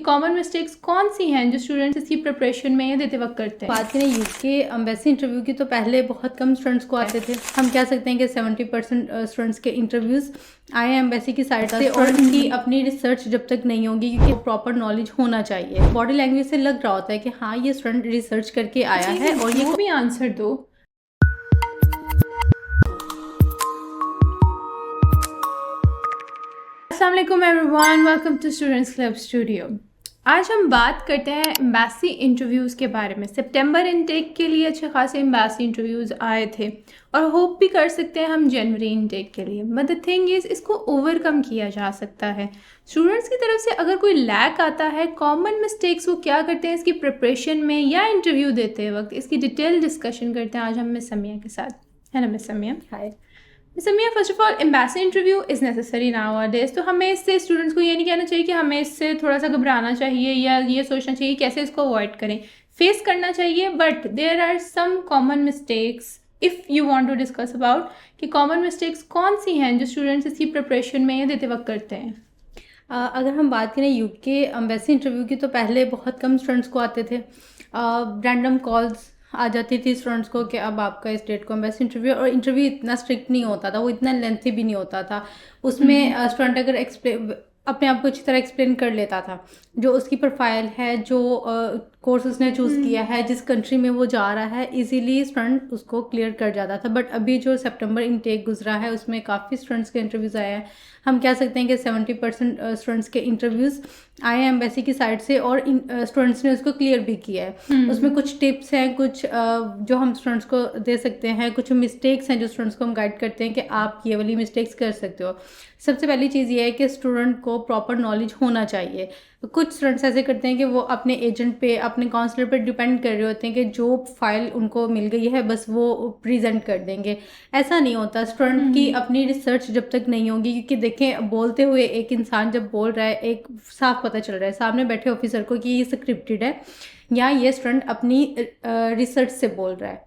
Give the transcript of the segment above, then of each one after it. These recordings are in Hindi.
कॉमन मिस्टेक्स कौन सी हैं जो स्टूडेंट्स इसकी प्रिपरेशन में या देते वक्त करते हैं। बात करें यूके एम्बेसी इंटरव्यू की तो पहले बहुत कम स्टूडेंट्स को आते थे। हम कह सकते हैं कि 70% स्टूडेंट्स के इंटरव्यूज़ आए एम्बेसी की साइड से, और उनकी अपनी रिसर्च जब तक नहीं होगी, क्योंकि प्रॉपर नॉलेज होना चाहिए। बॉडी लैंग्वेज से लग रहा होता है कि हाँ ये स्टूडेंट रिसर्च करके आया है और ये भी आंसर दो। अस्सलाम वालेकुम everyone, welcome to students club studio. आज हम बात करते हैं एम्बेसी इंटरव्यूज़ के बारे में। सितंबर इनटेक के लिए अच्छे खासे एम्बेसी इंटरव्यूज़ आए थे और होप भी कर सकते हैं हम जनवरी इनटेक के लिए, बट द थिंग इज़ इसको ओवरकम किया जा सकता है। स्टूडेंट्स की तरफ से अगर कोई लैक आता है, कॉमन मिस्टेक्स वो क्या करते हैं इसकी प्रिपरेशन में या इंटरव्यू देते वक्त, इसकी डिटेल डिस्कशन करते हैं आज हम मिस समिया के साथ। है ना miss Samiya? Hi Samiya, first of all embassy interview is necessary nowadays, तो हमें इससे स्टूडेंट्स को ये नहीं कहना चाहिए कि हमें इससे थोड़ा सा घबराना चाहिए या ये सोचना चाहिए कैसे इसको अवॉइड करें। फेस करना चाहिए, but there are some common mistakes if you want to discuss about कि कॉमन मिस्टेक्स कौन सी हैं जो स्टूडेंट्स इसकी प्रिपरेशन में या देते वक्त करते हैं। अगर हम बात करें यूके एम्बेसी इंटरव्यू की तो पहले बहुत कम स्टूडेंट्स को आते थे। रैंडम कॉल्स आ जाती थी स्टूडेंट्स को कि अब आपका इस डेट को एम्बेसी इंटरव्यू, और इंटरव्यू इतना स्ट्रिक्ट नहीं होता था, वो इतना लेंथी भी नहीं होता था। उसमें स्टूडेंट अगर अपने आप को अच्छी तरह एक्सप्लेन कर लेता था, जो उसकी प्रोफाइल है, जो कोर्स उसने चूज़ किया है, जिस कंट्री में वो जा रहा है, इजीली स्टूडेंट उसको क्लियर कर जाता था। बट अभी जो सितंबर इनटेक गुजरा है उसमें काफ़ी स्टूडेंट्स के इंटरव्यूज़ आए हैं। हम कह सकते हैं कि 70% स्टूडेंट्स के इंटरव्यूज़ आए हैं एम्बेसी की साइड से, और स्टूडेंट्स ने उसको क्लियर भी किया है। उसमें कुछ टिप्स हैं, कुछ जो हम स्टूडेंट्स को दे सकते हैं, कुछ मिस्टेक्स हैं जो स्टूडेंट्स को हम गाइड करते हैं कि आप ये वाली मिस्टेक्स कर सकते हो। सबसे पहली चीज़ ये है कि स्टूडेंट को प्रॉपर नॉलेज होना चाहिए। कुछ स्टूडेंट्स ऐसे करते हैं कि वो अपने एजेंट पे, अपने काउंसलर पे डिपेंड कर रहे होते हैं कि जो फाइल उनको मिल गई है बस वो प्रेजेंट कर देंगे। ऐसा नहीं होता। स्टूडेंट की अपनी रिसर्च जब तक नहीं होगी, क्योंकि देखें बोलते हुए एक इंसान जब बोल रहा है, एक साफ पता चल रहा है सामने बैठे ऑफिसर को कि ये स्क्रिप्टेड है या ये स्टूडेंट अपनी रिसर्च से बोल रहा है।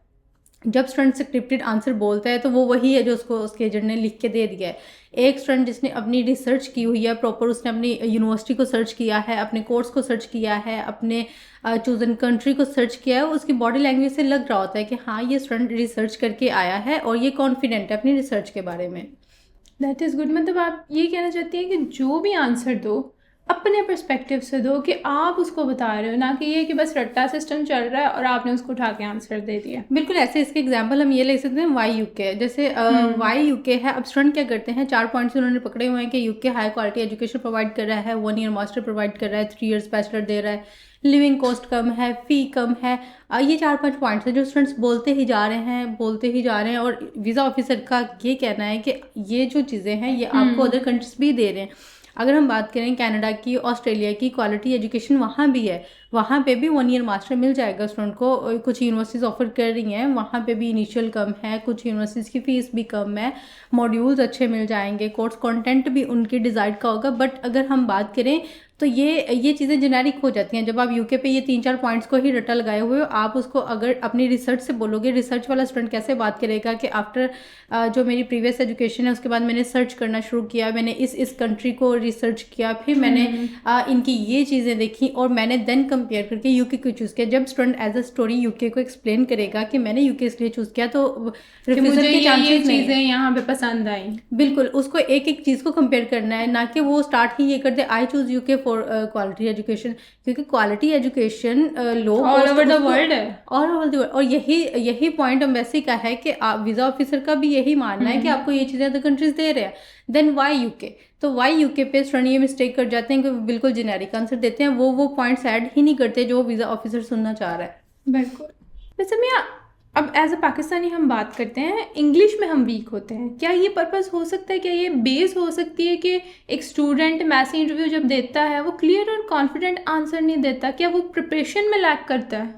जब स्टूडेंट स्क्रिप्टेड आंसर बोलता है तो वो वही है जो उसको उसके एजेंट ने लिख के दे दिया है। एक स्टूडेंट जिसने अपनी रिसर्च की हुई है प्रॉपर, उसने अपनी यूनिवर्सिटी को सर्च किया है, अपने कोर्स को सर्च किया है, अपने चूजन कंट्री को सर्च किया है, उसकी बॉडी लैंग्वेज से लग रहा होता है कि हाँ ये स्टूडेंट रिसर्च करके आया है और ये कॉन्फिडेंट है अपनी रिसर्च के बारे में। That is good. मतलब आप ये कहना चाहती हैं कि जो भी आंसर दो अपने पर्सपेक्टिव से दो, कि आप उसको बता रहे हो, ना कि ये कि बस रट्टा सिस्टम चल रहा है और आपने उसको उठा के आंसर दे दिया। बिल्कुल ऐसे इसके एग्जांपल हम ये ले सकते हैं वाई यूके। जैसे वाई यूके है, अब स्टूडेंट क्या करते हैं, 4 पॉइंट्स उन्होंने पकड़े हुए हैं कि UK high quality education provide कर रहा है, 1 ईयर मास्टर प्रोवाइड कर रहा है, 3 इयर्स बैचलर दे रहा है, लिविंग कॉस्ट कम है, फ़ी कम है। ये 4-5 पॉइंट्स हैं जो स्टूडेंट्स बोलते ही जा रहे हैं और वीज़ा ऑफिसर का ये कहना है कि ये जो चीज़ें हैं ये आपको अदर कंट्रीज भी दे रहे हैं। अगर हम बात करें कनाडा की, ऑस्ट्रेलिया की, क्वालिटी एजुकेशन वहाँ भी है, वहाँ पे भी 1 ईयर मास्टर मिल जाएगा स्टूडेंट को। कुछ यूनिवर्सिटीज़ ऑफर कर रही हैं, वहाँ पे भी इनिशियल कम है, कुछ यूनिवर्सिटीज़ की फ़ीस भी कम है, मॉड्यूल्स अच्छे मिल जाएंगे, कोर्स कंटेंट भी उनकी डिज़ाइड का होगा। बट अगर हम बात करें तो ये चीज़ें जेनेरिक हो जाती हैं। जब आप यूके पे ये 3-4 पॉइंट्स को ही रटा लगाए हुए हो, आप उसको अगर अपनी रिसर्च से बोलोगे, रिसर्च वाला स्टूडेंट कैसे बात करेगा कि आफ्टर जो मेरी प्रीवियस एजुकेशन है उसके बाद मैंने सर्च करना शुरू किया, मैंने इस कंट्री को रिसर्च किया, फिर मैंने इनकी ये चीज़ें देखी और मैंने देन कंपेयर करके यूके को चूज़ किया। जब student as a story UK को एक्सप्लेन करेगा कि मैंने यूके इसलिए चूज़ किया, तो मुझे ये चीज़ें यहाँ पे पसंद आई। बिल्कुल उसको एक एक चीज़ को कंपेयर करना है, ना कि वो स्टार्ट ही ये कर दे I choose UK for quality education, क्योंकि क्वालिटी एजुकेशन लो ऑल ओवर द वर्ल्ड है, ऑल ओवर द वर्ल्ड। और यही पॉइंट एम्बेसी का है कि वीज़ा ऑफिसर का भी यही मानना है कि आपको ये चीज़ें अदर कंट्रीज दे रहे हैं। देन वाई यूके, तो वाई यूके पे स्टूडेंट ये मिस्टेक कर जाते हैं कि बिल्कुल जेनेरिक आंसर देते हैं, वो पॉइंट्स ऐड ही नहीं करते जो वीज़ा ऑफिसर सुनना चाह रहा है। बिल्कुल। वैसे मियाँ, अब एज अ पाकिस्तानी हम बात करते हैं, इंग्लिश में हम वीक होते हैं, क्या ये पर्पस हो सकता है, क्या ये बेस हो सकती है कि एक स्टूडेंट मैसी इंटरव्यू जब देता है वो क्लियर और कॉन्फिडेंट आंसर नहीं देता, क्या वो प्रिपरेशन में लैक करता है?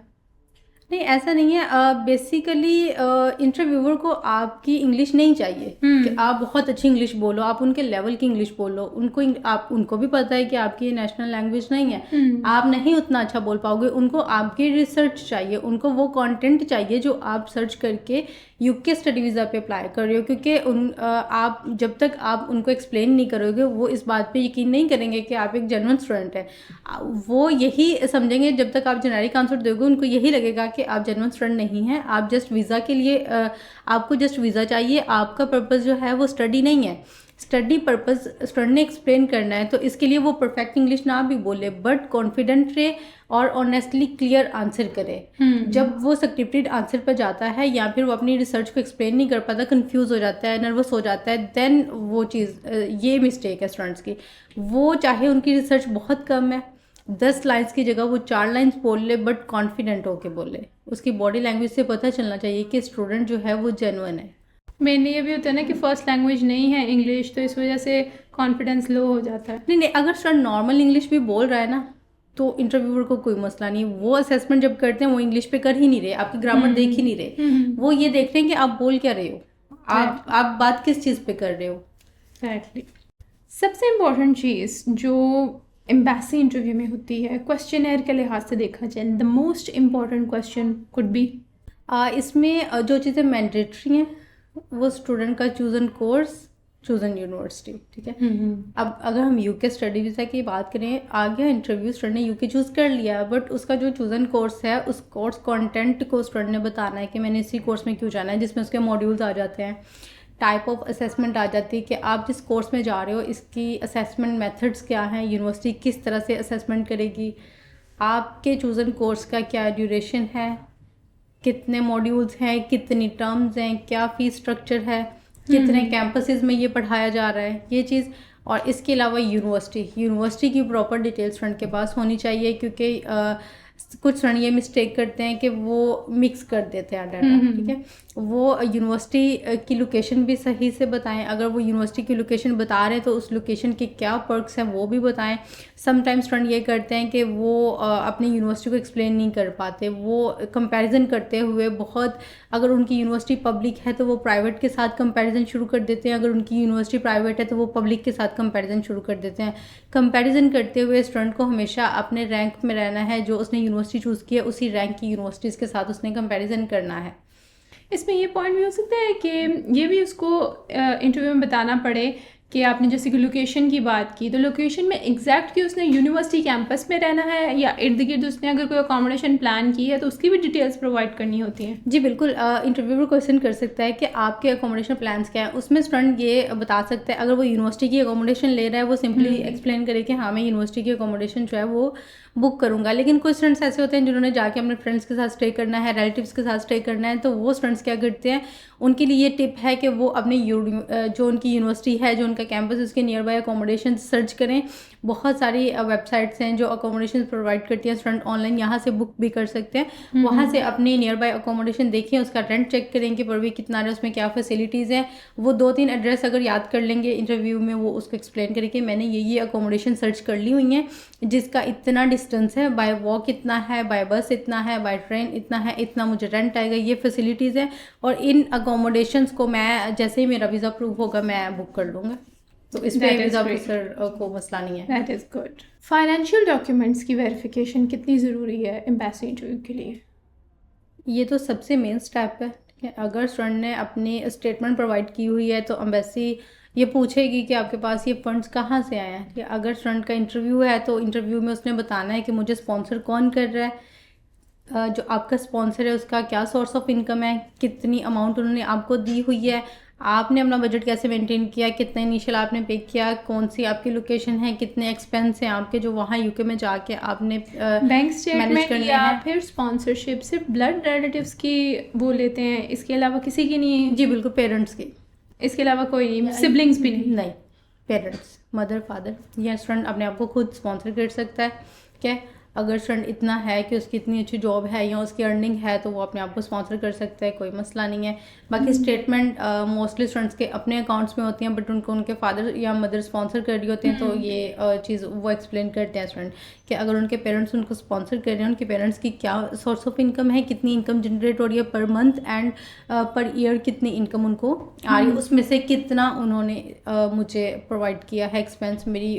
नहीं, ऐसा नहीं है। बेसिकली इंटरव्यूअर को आपकी इंग्लिश नहीं चाहिए कि आप बहुत अच्छी इंग्लिश बोलो, आप उनके लेवल की इंग्लिश बोलो। आप उनको भी पता है कि आपकी नेशनल लैंग्वेज नहीं है, आप नहीं उतना अच्छा बोल पाओगे। उनको आपकी रिसर्च चाहिए, उनको वो कंटेंट चाहिए जो आप सर्च करके यूके स्टडी वीज़ा पे अप्लाई कर रहे हो, क्योंकि आप जब तक आप उनको एक्सप्लेन नहीं करोगे वो इस बात पे यकीन नहीं करेंगे कि आप एक जेन्युइन स्टूडेंट है। वो यही समझेंगे, जब तक आप जेनेरिक आंसर दोगे उनको यही लगेगा कि आप जेन्युइन स्टूडेंट नहीं हैं, आप जस्ट वीज़ा के लिए आपको जस्ट वीज़ा चाहिए, आपका पर्पज़ जो है वो स्टडी नहीं है। स्टडी पर्पज़ स्टूडेंट ने एक्सप्लेन करना है, तो इसके लिए वो परफेक्ट इंग्लिश ना भी बोले बट कॉन्फिडेंट रहे और ऑनेस्टली क्लियर आंसर करे। जब वो स्क्रिप्टेड आंसर पर जाता है या फिर वो अपनी रिसर्च को एक्सप्लेन नहीं कर पाता, कंफ्यूज हो जाता है, नर्वस हो जाता है, देन वो चीज़ ये मिस्टेक है स्टूडेंट्स की। वो चाहे उनकी रिसर्च बहुत कम है, 10 लाइन्स की जगह वो 4 लाइन्स बोल ले बट कॉन्फिडेंट होके बोले। उसकी बॉडी लैंग्वेज से पता चलना चाहिए कि स्टूडेंट जो है वो जेन्युइन है। मेनली ये भी होता है ना कि फर्स्ट लैंग्वेज नहीं है इंग्लिश, तो इस वजह से कॉन्फिडेंस लो हो जाता है। नहीं, अगर स्टूडेंट नॉर्मल इंग्लिश भी बोल रहा है ना तो इंटरव्यूअर को कोई मसला नहीं। वो असेसमेंट जब करते हैं वो इंग्लिश पे कर ही नहीं रहे, आपकी ग्रामर देख ही नहीं रहे, वो ये देख रहे हैं कि आप बोल क्या रहे हो, आप बात किस चीज़ पे कर रहे हो। एग्जैक्टली। सबसे इम्पोर्टेंट चीज़ जो एम्बेसी इंटरव्यू में होती है, क्वेश्चनर के लिहाज से देखा जाए, the most important question could be, इसमें जो चीज़ें मैंडेटरी हैं वो स्टूडेंट का चूजन कोर्स, चूजन यूनिवर्सिटी, ठीक है। अब अगर हम यूके स्टडी वीज़ा की बात करें, आ गया इंटरव्यू, स्टूडेंट ने यूके चूज़ कर लिया, बट उसका जो चूजन कोर्स है उस कोर्स कंटेंट को स्टूडेंट ने बताना है कि मैंने इसी कोर्स में क्यों जाना है, जिसमें उसके मॉड्यूल्स आ जाते हैं, टाइप ऑफ असेसमेंट आ जाती है कि आप जिस कोर्स में जा रहे हो इसकी असेसमेंट मेथड्स क्या हैं, यूनिवर्सिटी किस तरह से असेसमेंट करेगी, आपके चूजन कोर्स का क्या ड्यूरेशन है, कितने मॉड्यूल्स हैं, कितनी टर्म्स हैं, क्या फीस स्ट्रक्चर है, कितने कैंपसेस में ये पढ़ाया जा रहा है, ये चीज़। और इसके अलावा यूनिवर्सिटी की प्रॉपर डिटेल्स स्टूडेंट के पास होनी चाहिए, क्योंकि कुछ स्टूडेंट ये मिस्टेक करते हैं कि वो मिक्स कर देते हैं डाटा, ठीक है। वो यूनिवर्सिटी की लोकेशन भी सही से बताएं, अगर वो यूनिवर्सिटी की लोकेशन बता रहे हैं तो उस लोकेशन के क्या पर्क्स हैं वो भी बताएं। समटाइम्स स्टूडेंट ये करते हैं कि वो अपनी यूनिवर्सिटी को एक्सप्लेन नहीं कर पाते, वो कंपैरिजन करते हुए बहुत, अगर उनकी यूनिवर्सिटी पब्लिक है तो वो प्राइवेट के साथ कंपैरिजन शुरू कर देते हैं, अगर उनकी यूनिवर्सिटी प्राइवेट है तो वो पब्लिक के साथ कंपैरिजन शुरू कर देते हैं। कंपैरिजन करते हुए स्टूडेंट को हमेशा अपने रैंक में रहना है, जो उसने यूनिवर्सिटी चूज़ की है उसी रैंक की यूनिवर्सिटीज़ के साथ उसने कंपैरिजन करना है। इसमें ये पॉइंट भी हो सकता है कि ये भी उसको इंटरव्यू में बताना पड़े कि आपने जैसे कि लोकेशन की बात की, तो लोकेशन में एग्जैक्ट कि उसने यूनिवर्सिटी कैंपस में रहना है या इर्द गिर्द उसने अगर कोई अकोमोडेशन प्लान की है तो उसकी भी डिटेल्स प्रोवाइड करनी होती हैं। जी बिल्कुल, इंटरव्यूअर क्वेश्चन कर सकता है कि आपके अकोमोडेशन प्लान्स क्या है। उसमें स्टूडेंट ये बता सकता है, अगर वो यूनिवर्सिटी की अकोमोडेशन ले रहा है वो सिंपली एक्सप्लेन करे कि हाँ मैं यूनिवर्सिटी की अकोमोडेशन जो है वो बुक करूँगा। लेकिन कुछ स्टूडेंट्स ऐसे होते हैं जिन्होंने जाके अपने फ्रेंड्स के साथ स्टे करना है, रिलेटिव्स के साथ स्टे करना है, तो वो स्टूडेंट्स क्या करते हैं, उनके लिए ये टिप है कि वो अपने जो उनकी यूनिवर्सिटी है, जो उनका कैंपस है, उसके नियर बाय अकोमोडेशन सर्च करें। बहुत सारी वेबसाइट्स हैं जो अकोमोडेशन प्रोवाइड करती हैं, स्टूडेंट ऑनलाइन यहाँ से बुक भी कर सकते हैं। वहाँ से अपनी नियर बाय अकोमोडेशन देखें, उसका रेंट चेक करें कि पर वीक कितना है, उसमें क्या फैसिलिटीज़ हैं। वो 2-3 एड्रेस अगर याद कर लेंगे इंटरव्यू में, वो उसको एक्सप्लेन करें कि मैंने ये अकोमोडेशन सर्च कर ली हुई हैं, जिसका इतना डिस्टेंस है, बाय वॉक इतना है, बाय बस इतना है, बाय ट्रेन इतना है, इतना मुझे रेंट आएगा, ये फैसिलिटीज़ हैं। और इन अकोमोडेशंस को मैं जैसे ही मेरा वीज़ा अप्रूव होगा मैं बुक कर लूँगा, तो इस पर वीज़ा ऑफिसर को मसला नहीं है। That is good. Financial documents की वेरिफिकेशन कितनी ज़रूरी है एम्बेसी इंटरव्यू के लिए? ये तो सबसे मेन स्टेप है, ठीक है। अगर स्टूडेंट ने अपनी स्टेटमेंट प्रोवाइड की हुई है तो एम्बेसी ये पूछेगी कि आपके पास ये फंड्स कहाँ से आए हैं, ठीक है। अगर स्टूडेंट का इंटरव्यू है तो इंटरव्यू में उसने बताना है कि मुझे स्पॉन्सर कौन कर रहा है, जो आपका स्पॉन्सर है उसका क्या सोर्स ऑफ इनकम है, कितनी अमाउंट उन्होंने आपको दी हुई है, आपने अपना बजट कैसे मेंटेन किया, कितना इनिशियल आपने पे किया, कौन सी आपकी लोकेशन है, कितने एक्सपेंस हैं आपके जो वहाँ यूके में जाके आपने बैंक स्टेटमेंट या फिर स्पॉन्सरशिप सिर्फ ब्लड रिलेटिव्स की वो लेते हैं, इसके अलावा किसी की नहीं? जी बिल्कुल, पेरेंट्स की, इसके अलावा कोई नहीं, सिबलिंग्स भी नहीं, पेरेंट्स, मदर फादर, या स्टूडेंट अपने आप को खुद स्पॉन्सर कर सकता है, ठीक है। अगर स्टूडेंट इतना है कि उसकी इतनी अच्छी जॉब है या उसकी अर्निंग है तो वो अपने आप को स्पॉन्सर कर सकता है, कोई मसला नहीं है। बाकी स्टेटमेंट मोस्टली स्टूडेंट्स के अपने अकाउंट्स में होती हैं, बट उनको उनके फादर या मदर स्पॉन्सर कर रही होते हैं, तो ये चीज़ वो एक्सप्लेन करते हैं स्टूडेंट कि अगर उनके पेरेंट्स उनको स्पॉन्सर कर रहे हैं, उनके पेरेंट्स की क्या सोर्स ऑफ इनकम है, कितनी इनकम जनरेट हो रही है per month and per year, कितनी इनकम उनको आ रही है, उसमें से कितना उन्होंने मुझे प्रोवाइड किया है एक्सपेंस मेरी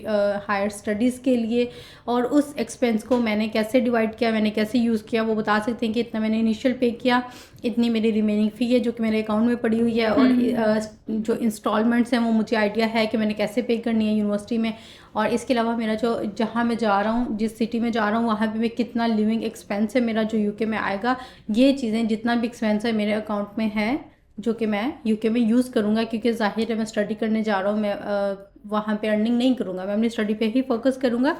हायर स्टडीज़ के लिए, और उस एक्सपेंस को मैंने कैसे डिवाइड किया, मैंने कैसे यूज़ किया, वो बता सकते हैं कि इतना मैंने इनिशियल पे किया, इतनी मेरी रिमेनिंग फ़ी है जो कि मेरे अकाउंट में पड़ी हुई है, और जो इंस्टॉलमेंट्स हैं वो मुझे आइडिया है कि मैंने कैसे पे करनी है यूनिवर्सिटी में। और इसके अलावा मेरा जो जहाँ मैं जा रहा हूँ, जिस सिटी में जा रहा हूँ, वहाँ पे मैं कितना लिविंग एक्सपेंस है मेरा जो यूके में आएगा, ये चीज़ें जितना भी एक्सपेंस है मेरे अकाउंट में है जो कि मैं यूके में यूज़ करूँगा, क्योंकि ज़ाहिर है मैं स्टडी करने जा रहा हूँ, मैं वहाँ पे अर्निंग नहीं करूँगा, मैं अपनी स्टडी पे ही फोकस करूँगा।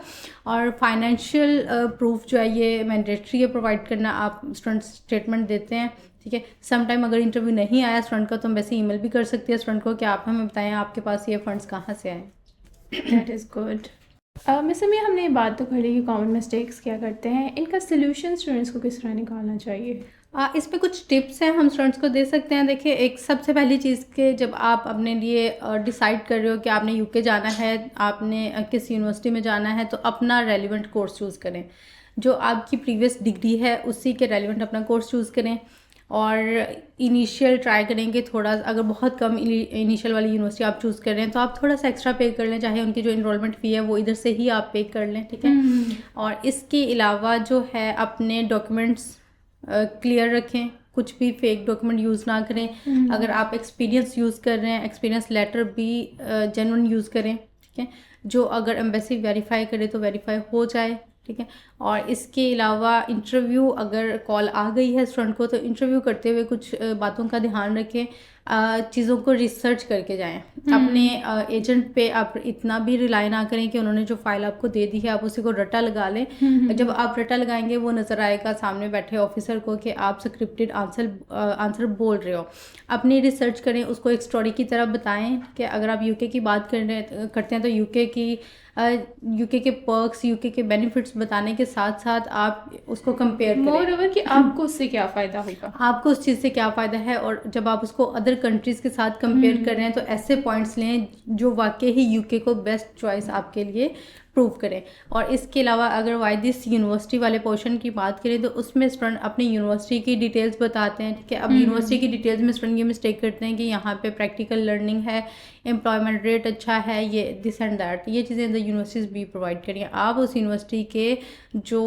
और फाइनेंशियल प्रूफ जो है ये मैंडेटरी है प्रोवाइड करना, आप स्टूडेंट स्टेटमेंट देते हैं, ठीक है। सम टाइम अगर इंटरव्यू नहीं आया स्टूडेंट का तो हम वैसे ईमेल भी कर सकते हैं स्टूडेंट को कि आप हमें बताएं आपके पास ये फंड्स कहाँ से आए। That is good. मिस अमी, हमने ये बात तो करी कि कॉमन मिस्टेक्स क्या करते हैं, इनका सोल्यूशन स्टूडेंट्स को किस तरह निकालना चाहिए? इस पे कुछ टिप्स हैं हम स्टूडेंट्स को दे सकते हैं। देखिए, एक सबसे पहली चीज़ के जब आप अपने लिए डिसाइड कर रहे हो कि आपने यूके जाना है, आपने किस यूनिवर्सिटी में जाना है, तो अपना रेलिवेंट कोर्स चूज़ करें, जो आपकी प्रीवियस डिग्री है उसी के रेलिवेंट अपना कोर्स चूज़ करें। और इनिशियल ट्राई करेंगे थोड़ा, अगर बहुत कम इनिशियल वाली यूनिवर्सिटी आप चूज़ कर रहे हैं तो आप थोड़ा सा एक्स्ट्रा पे कर लें, चाहे उनकी जो इनरोलमेंट फ़ी है वो इधर से ही आप पे कर लें, ठीक है। और इसके अलावा जो है अपने डॉक्यूमेंट्स क्लियर रखें, कुछ भी फेक डॉक्यूमेंट यूज़ ना करें। अगर आप एक्सपीरियंस यूज़ कर रहे हैं, एक्सपीरियंस लेटर भी जेन्युइन यूज़ करें, ठीक है, जो अगर एम्बेसी वेरीफाई करे तो वेरीफाई हो जाए, ठीक है। और इसके अलावा इंटरव्यू अगर कॉल आ गई है स्टूडेंट को, तो इंटरव्यू करते हुए कुछ बातों का ध्यान रखें, चीज़ों को रिसर्च करके जाएं। अपने एजेंट पे आप इतना भी रिलाई ना करें कि उन्होंने जो फाइल आपको दे दी है आप उसी को रट्टा लगा लें। जब आप रट्टा लगाएंगे वो नज़र आएगा सामने बैठे ऑफिसर को कि आप स्क्रिप्टेड आंसर बोल रहे हो। अपनी रिसर्च करें, उसको एक स्टोरी की तरह बताएं कि अगर आप यूके की बात करते हैं तो यूके के पर्क्स, यूके के बेनिफिट्स बताने के साथ साथ आप उसको कंपेयर करें। मोर ओवर कि आपको उससे क्या फ़ायदा होगा, आपको उस चीज़ से क्या फ़ायदा है, और जब आप उसको अदर कंट्रीज़ के साथ कंपेयर कर रहे हैं तो ऐसे पॉइंट्स लें जो वाकई ही यूके को बेस्ट चॉइस आपके लिए प्रूव करें। और इसके अलावा अगर वाइदिस यूनिवर्सिटी वाले पोर्शन की बात करें तो उसमें स्टूडेंट अपनी यूनिवर्सिटी की डिटेल्स बताते हैं, ठीक है। अब यूनिवर्सिटी की डिटेल्स में स्टूडेंट ये मिस्टेक करते हैं कि यहाँ पे प्रैक्टिकल लर्निंग है, एम्प्लॉयमेंट रेट अच्छा है, ये दिस एंड दैट, ये चीज़ें द यूनिवर्सिटीज़ भी प्रोवाइड करें। आप उस यूनिवर्सिटी के जो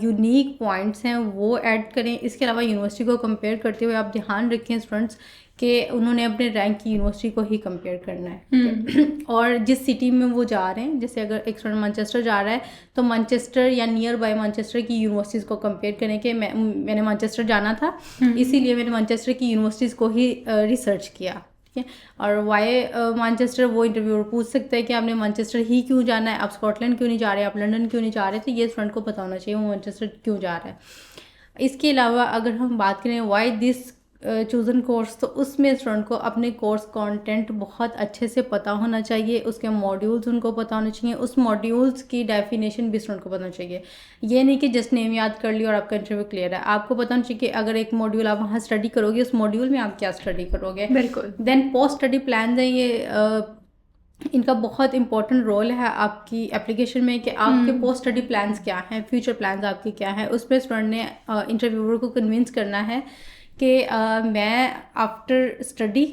यूनिक पॉइंट्स हैं वो ऐड करें। इसके अलावा यूनिवर्सिटी को कंपेयर करते हुए आप ध्यान रखें स्टूडेंट्स कि उन्होंने अपने रैंक की यूनिवर्सिटी को ही कंपेयर करना है। और जिस सिटी में वो जा रहे हैं, जैसे अगर एक स्टूडेंट मैनचेस्टर जा रहा है तो मैनचेस्टर या नियर बाय मैनचेस्टर की यूनिवर्सिटीज़ को कंपेयर करें कि मैंने मैनचेस्टर जाना था, इसीलिए मैंने मैनचेस्टर की यूनिवर्सिटीज़ को ही रिसर्च किया, ठीक है। और वाई मैनचेस्टर, वो इंटरव्यूअर पूछ सकता है कि आपने मैनचेस्टर ही क्यों जाना है, आप स्कॉटलैंड क्यों नहीं जा रहे, आप लंदन क्यों नहीं जा रहे, तो ये स्टूडेंट को पता होना चाहिए वो मैनचेस्टर क्यों जा रहा है। इसके अलावा अगर हम बात करें वाई दिस चूज़न कोर्स, तो उसमें स्टूडेंट को अपने कोर्स कंटेंट बहुत अच्छे से पता होना चाहिए, उसके मॉड्यूल्स उनको पता होने चाहिए, उस मॉड्यूल्स की डेफिनेशन भी स्टूडेंट को पता होना चाहिए। ये नहीं कि जस्ट नेम याद कर लिया और आपका इंटरव्यू क्लियर है। आपको पता होना चाहिए कि अगर एक मॉड्यूल आप वहाँ स्टडी करोगे, उस मॉड्यूल में आप क्या स्टडी करोगे। बिल्कुल। देन पोस्ट स्टडी प्लान है, ये इनका बहुत इंपॉर्टेंट रोल है आपकी एप्लीकेशन में कि आपके पोस्ट स्टडी प्लान्स क्या हैं, फ्यूचर प्लान्स आपके क्या हैं। उस पर स्टूडेंट ने इंटरव्यूअर को कन्विंस करना है कि मैं आफ्टर स्टडी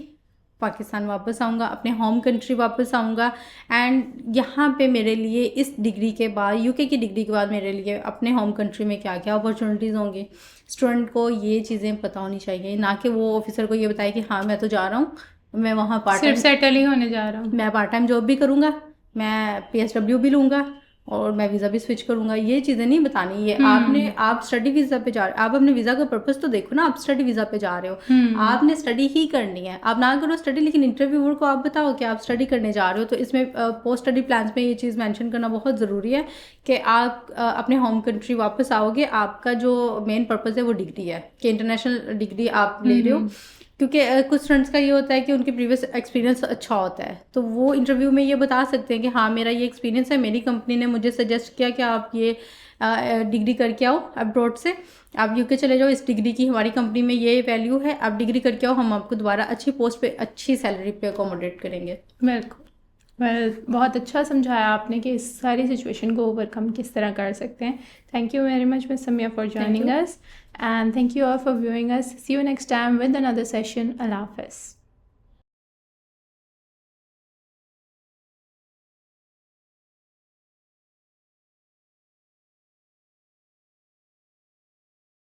पाकिस्तान वापस आऊँगा, अपने होम कंट्री वापस आऊँगा, एंड यहाँ पे मेरे लिए इस डिग्री के बाद, यूके की डिग्री के बाद मेरे लिए अपने होम कंट्री में क्या क्या अपॉर्चुनिटीज़ होंगी। स्टूडेंट को ये चीज़ें पता होनी चाहिए, ना कि वो ऑफिसर को ये बताए कि हाँ मैं तो जा रहा हूँ, मैं वहाँ पार्ट टाइम सेटल ही होने जा रहा हूँ, मैं पार्ट टाइम जॉब भी करूँगा, मैं PSW भी लूँगा और मैं वीज़ा भी स्विच करूँगा। ये चीज़ें नहीं बतानी। ये आप स्टडी वीज़ा पे जा रहे हो, आप अपने वीज़ा का पर्पस तो देखो ना, आप स्टडी वीज़ा पे जा रहे हो, आपने स्टडी ही करनी है। आप ना करो स्टडी, लेकिन इंटरव्यूअर को आप बताओ कि आप स्टडी करने जा रहे हो। तो इसमें पोस्ट स्टडी प्लान्स में ये चीज़ मेंशन करना बहुत ज़रूरी है कि आप अपने होम कंट्री वापस आओगे, आपका जो मेन पर्पज़ है वो डिग्री है कि इंटरनेशनल डिग्री आप ले रहे हो। क्योंकि कुछ स्टूडेंट्स का ये होता है कि उनके प्रीवियस एक्सपीरियंस अच्छा होता है, तो वो इंटरव्यू में ये बता सकते हैं कि हाँ मेरा ये एक्सपीरियंस है, मेरी कंपनी ने मुझे सजेस्ट किया कि आप ये डिग्री करके आओ अब्रॉड से, आप यूके चले जाओ, इस डिग्री की हमारी कंपनी में ये वैल्यू है, आप डिग्री करके आओ, हम आपको दोबारा अच्छी पोस्ट पे अच्छी सैलरी पे अकोमोडेट करेंगे। बिल्कुल। बहुत अच्छा समझाया आपने कि इस सारी सिचुएशन को ओवरकम किस तरह कर सकते हैं। Thank you very much miss Samiya for joining us, and thank you all for viewing us. See you next time with another session. अल्लाह हाफ़िज़।